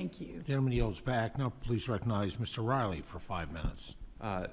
Thank you. Gentleman yields back. Now please recognize Mr. Riley for 5 minutes.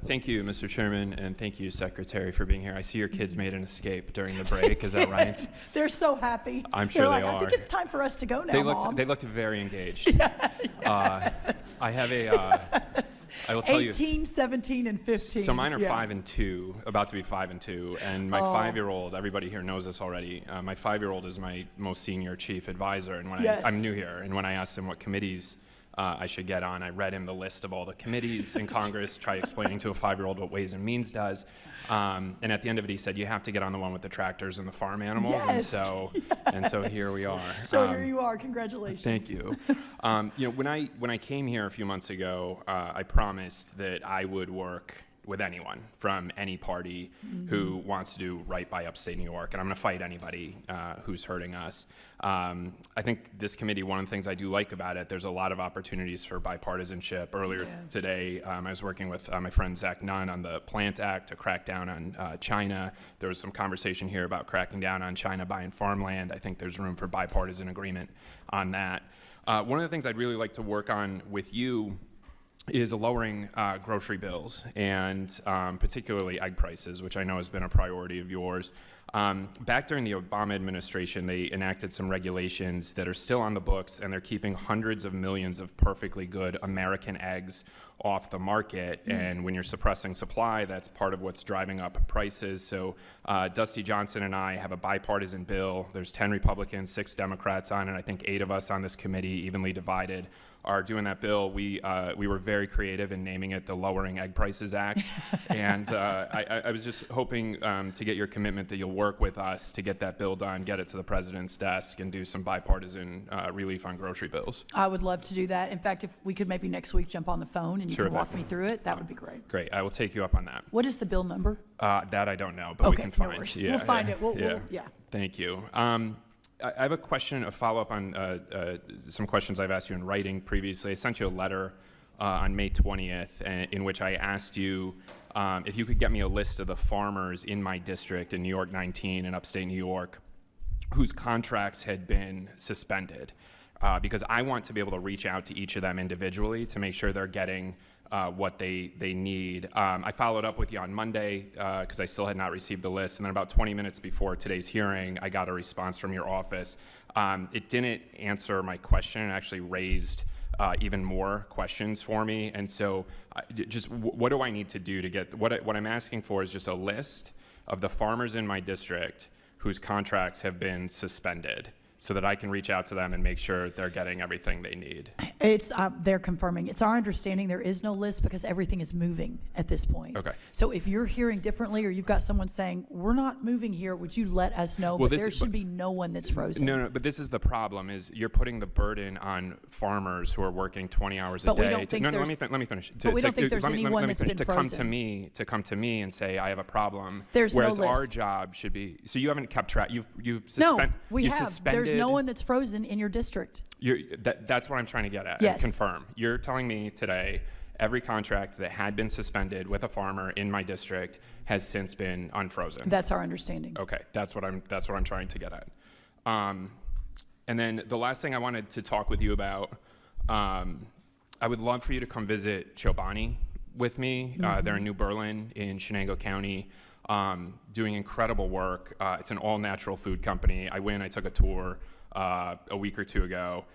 Thank you, Mr. Chairman, and thank you, Secretary, for being here. I see your kids made an escape during the break. Is that right? They're so happy. I'm sure They're they like, are. I think it's time for us to go now, Mom. They looked very engaged. Yes. I have I will tell 18, 17, and 15. So mine are 5 and 2, about to be 5 and 2, and my 5-year-old. Everybody here knows this already. My 5-year-old is my most senior chief advisor, and when I'm new here, and when I asked him what committees I should get on, I read him the list of all the committees in Congress, try explaining to a 5-year-old what Ways and Means does, and at the end of it, he said, "You have to get on the one with the tractors and the farm animals." Yes. And so here we are. So here you are. Congratulations. Thank you. When I came here a few months ago, I promised that I would work with anyone from any party who wants to do right by upstate New York, and I'm going to fight anybody who's hurting us. I think this committee, one of the things I do like about it, there's a lot of opportunities for bipartisanship. Earlier today, I was working with my friend Zach Nunn on the Plant Act to crack down on China. There was some conversation here about cracking down on China buying farmland. I think there's room for bipartisan agreement on that. One of the things I'd really like to work on with you is lowering grocery bills, and particularly egg prices, which I know has been a priority of yours. Back during the Obama administration, they enacted some regulations that are still on the books, and they're keeping hundreds of millions of perfectly good American eggs off the market. And when you're suppressing supply, that's part of what's driving up prices. So Dusty Johnson and I have a bipartisan bill. There's 10 Republicans, 6 Democrats on it. I think 8 of us on this committee, evenly divided, are doing that bill. We were very creative in naming it the Lowering Egg Prices Act. And I was just hoping to get your commitment that you'll work with us to get that bill done, get it to the president's desk, and do some bipartisan relief on grocery bills. I would love to do that. In fact, if we could maybe next week jump on the phone and you can walk me through it, that would be great. Great. I will take you up on that. What is the bill number? That I don't know, but we can find. No we'll find it. We'll, Thank you. I have a question, a follow-up on some questions I've asked you in writing previously. I sent you a letter on May 20th in which I asked you if you could get me a list of the farmers in my district in New York 19 and upstate New York whose contracts had been suspended, because I want to be able to reach out to each of them individually to make sure they're getting what they need. I followed up with you on Monday because I still had not received the list, and then about 20 minutes before today's hearing, I got a response from your office. It didn't answer my question. It actually raised even more questions for me, and so just what do I need to do to get, what I'm asking for is just a list of the farmers in my district whose contracts have been suspended, so that I can reach out to them and make sure they're getting everything they need. It's they're confirming. It's our understanding there is no list because everything is moving at this point. Okay. So if you're hearing differently, or you've got someone saying we're not moving here, would you let us know? Well, but there should be no one that's frozen. No, but this is the problem: is you're putting the burden on farmers who are working 20 hours a day. We don't think let me finish. But we don't think there's anyone that's been frozen. To come to me and say I have a problem. There's whereas no list. Our job should be. So you haven't kept track. You've No, we you've have. Suspended. There's no one that's frozen in your district. That's what I'm trying to get at. Yes. Confirm. You're telling me today every contract that had been suspended with a farmer in my district has since been unfrozen. That's our understanding. Okay, that's what I'm trying to get at. And then the last thing I wanted to talk with you about, I would love for you to come visit Chobani with me. They're in New Berlin in Shenango County, doing incredible work. It's an all-natural food company. I took a tour a week or two ago.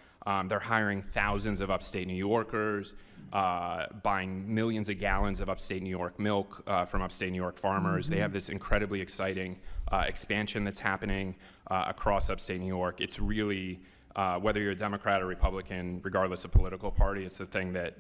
They're hiring thousands of upstate New Yorkers, buying millions of gallons of upstate New York milk from upstate New York farmers. They have this incredibly exciting expansion that's happening across upstate New York. It's really, whether you're a Democrat or Republican, regardless of political party, it's the thing that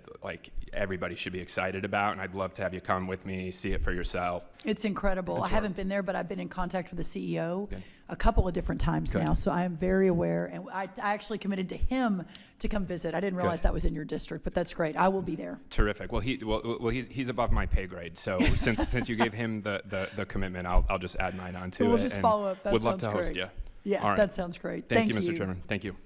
everybody should be excited about, and I'd love to have you come with me, see it for yourself. It's incredible. I haven't been there, but I've been in contact with the CEO a couple of different times now, so I am very aware, and I actually committed to him to come visit. I didn't realize that was in your district, but that's great. I will be there. Terrific. Well, he's above my pay grade, so since you gave him the commitment, I'll just add mine on to it. We'll just follow up. That would sounds love to host great. you. Yeah, that sounds great. Thank you, Mr. Chairman. Thank you.